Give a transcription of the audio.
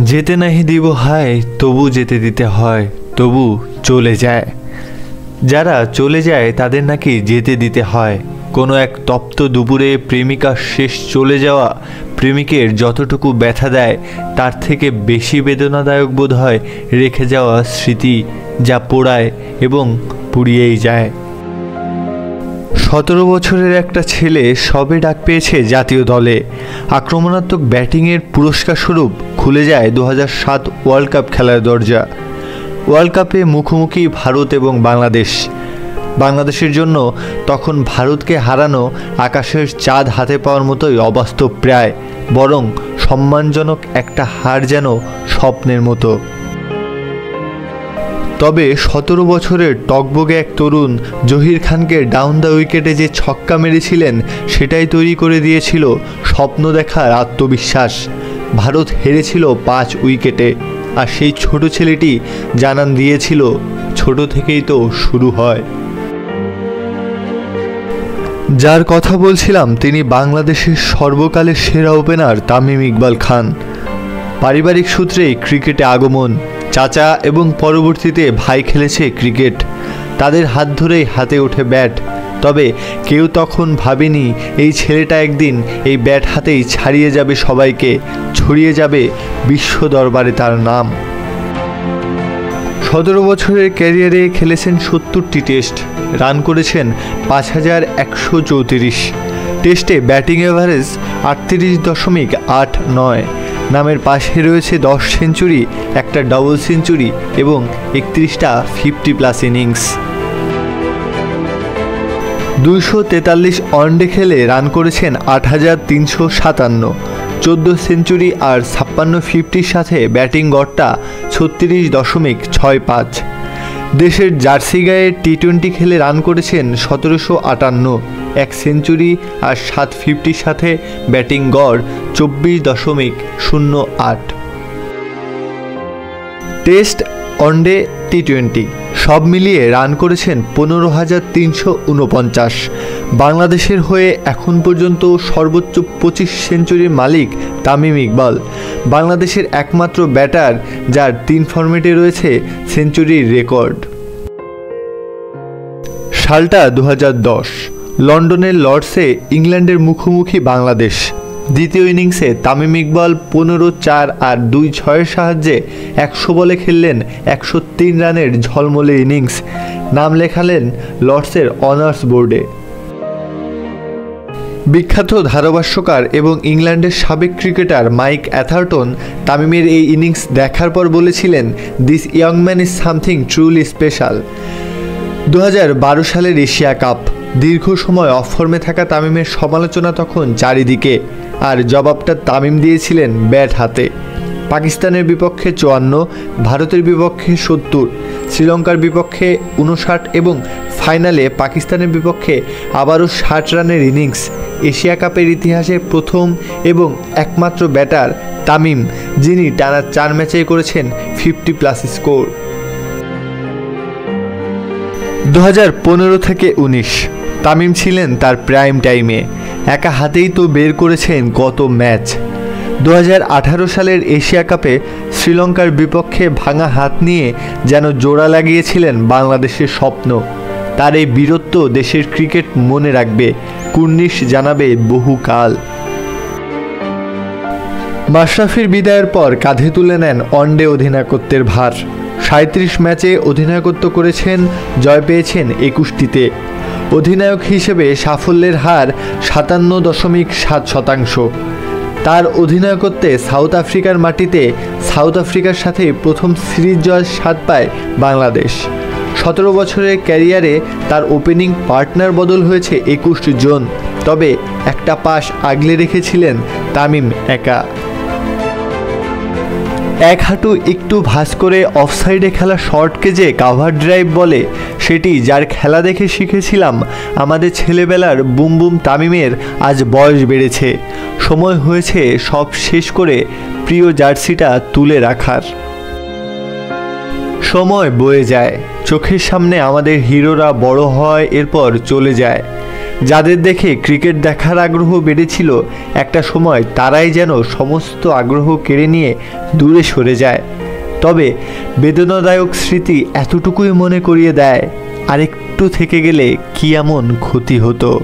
যেতে নাহি দিব হায় তবু যেতে দিতে হয়, তবু চলে যায়। যারা চলে যায় তাদের নাকি যেতে দিতে হয়। কোনো এক তপ্ত দুপুরে প্রেমিকা শেষ চলে যাওয়া প্রেমিকের যতটুকু ব্যথা দেয় তার থেকে বেশি বেদনাদায়ক বোধ হয় রেখে যাওয়া স্মৃতি, যা পোড়ায় এবং পুড়িয়েই যায়। 17 বছরের একটা ছেলে সবে ডাক পেয়েছে জাতীয় দলে। আক্রমণাত্মক ব্যাটিংয়ের পুরস্কার স্বরূপ খুলে যায় 2007 ওয়ার্ল্ড কাপ খেলার দরজা। ওয়ার্ল্ড কাপে মুখোমুখি ভারত এবং বাংলাদেশ। বাংলাদেশের জন্য তখন ভারতকে হারানো আকাশের চাঁদ হাতে পাওয়ার মতোই অবাস্তব প্রায়, বরং সম্মানজনক একটা হার যেন স্বপ্নের মতো। তবে 17 বছরের টকবগে এক তরুণ জহির খানকে ডাউন দ্য উইকেটে যে ছক্কা মেরেছিলেন সেটাই তৈরি করে দিয়েছিল স্বপ্ন দেখার আত্মবিশ্বাস। ভারত হেরেছিল 5 উইকেটে, আর সেই ছোট ছেলেটি জানান দিয়েছিল ছোট থেকেই তো শুরু হয়। যার কথা বলছিলাম তিনি বাংলাদেশের সর্বকালের সেরা ওপেনার তামিম ইকবাল খান। পারিবারিক সূত্রেই ক্রিকেটে আগমন। চাচা এবং পরবর্তীতে ভাই খেলেছে ক্রিকেট, তাদের হাত ধরেই হাতে ওঠে ব্যাট। তবে কেউ তখন ভাবেনি এই ছেলেটা একদিন এই ব্যাট হাতেই ছাড়িয়ে যাবে সবাইকে, ছড়িয়ে যাবে বিশ্ব দরবারে তার নাম। 17 বছরের ক্যারিয়ারে খেলেছেন 70টি টেস্ট, রান করেছেন 5134। টেস্টে ব্যাটিং এভারেজ 38.89। নামের পাশে রয়েছে 10 সেঞ্চুরি, একটা ডাবল সেঞ্চুরি এবং 31টা 50+ ইনিংস। 243 ওয়ানডে খেলে রান করেছেন 8357, 14 সেঞ্চুরি আর 56 50-র সাথে ব্যাটিং গড়টা 36.65। দেশের জার্সি গায়ে টি-20 খেলে রান করেছেন 1758, 1 সেঞ্চুরি আর 7 50-র সাথে ব্যাটিং গড় 24.08। টেস্ট, ওয়ানডে, টি-20 সব মিলিয়ে রান করেছেন 15,349। বাংলাদেশের হয়ে এখন পর্যন্ত সর্বোচ্চ 25 সেঞ্চুরির মালিক তামিম ইকবাল। বাংলাদেশের একমাত্র ব্যাটার যার 3 ফরম্যাটে রয়েছে সেঞ্চুরির রেকর্ড। সালটা 2010, লন্ডনের লর্ডসে ইংল্যান্ডের মুখোমুখি বাংলাদেশ। দ্বিতীয় ইনিংসে তামিম ইকবাল 15-4 আর 2-6-এর সাহায্যে 100 বলে খেললেন 103 রানের ঝলমলে ইনিংস। নাম লেখালেন লর্ডসের অনার্স বোর্ডে। বিখ্যাত ধারাভাষ্যকার এবং ইংল্যান্ডের সাবেক ক্রিকেটার মাইক অ্যাথারটন তামিমের এই ইনিংস দেখার পর বলেছিলেন, this young man is something truly special. 2012 সালের এশিয়া কাপ। দীর্ঘ সময় অফ ফর্মে থাকা তামিমের সমালোচনা তখন চারিদিকে, আর জবাবটা তামিম দিয়েছিলেন ব্যাট হাতে। পাকিস্তানের বিপক্ষে 54, ভারতের বিপক্ষে 70, শ্রীলঙ্কার বিপক্ষে 59 এবং ফাইনালে পাকিস্তানের বিপক্ষে আবারও 60 রানের ইনিংস। এশিয়া কাপের ইতিহাসে প্রথম এবং একমাত্র ব্যাটার তামিম যিনি টানা 4 ম্যাচেই করেছেন 50+ স্কোর। 2015 থেকে 19 তামিম ছিলেন তার প্রাইম টাইমে। একা হাতেই তো বের করেছেন কত ম্যাচ। 2018 সালের এশিয়া কাপে শ্রীলঙ্কার বিপক্ষে ভাঙা হাত নিয়ে যেন জোড়া লাগিয়েছিলেন বাংলাদেশের স্বপ্ন। তার এই বীরত্ব দেশের ক্রিকেট মনে রাখবে, কুর্নিশ জানাবে বহুকাল। মাশরাফির বিদায়ের পর কাঁধে তুলে নেন ওয়ানডে অধিনায়কত্বের ভার। 37 ম্যাচে অধিনায়কত্ব করেছেন, জয় পেয়েছেন 21টিতে। অধিনায়ক হিসেবে সাফল্যের হার 57.7%। তার অধিনায়কত্বে সাউথ আফ্রিকার মাটিতে সাউথ আফ্রিকার সাথে প্রথম সিরিজ জয়ের স্বাদ পায় বাংলাদেশ। 17 বছরের ক্যারিয়ারে তার ওপেনিং পার্টনার বদল হয়েছে 21 জন, তবে একটা পাস আগলে রেখেছিলেন তামিম একা। এক হাঁটু একটু ভাঁজ করে অফসাইডে খেলা শর্টকে যে কাভার ড্রাইভ বলে, সেটি যার খেলা দেখে শিখেছিলাম আমাদের ছেলেবেলার বুম বুম তামিমের আজ বয়স বেড়েছে। সময় হয়েছে সব শেষ করে প্রিয় জার্সিটা তুলে রাখার। সময় বয়ে যায়, চোখের সামনে আমাদের হিরোরা বড় হয়, এরপর চলে যায়। যাদের দেখে ক্রিকেট দেখার আগ্রহ বেড়েছিল, একটা সময় তারাই যেন সমস্ত আগ্রহ কেড়ে নিয়ে দূরে সরে যায়। তবে বেদনাদায়ক স্মৃতি এতটুকুই মনে করিয়ে দেয়, আরেকটু থেকে গেলে কী এমন ক্ষতি হতো।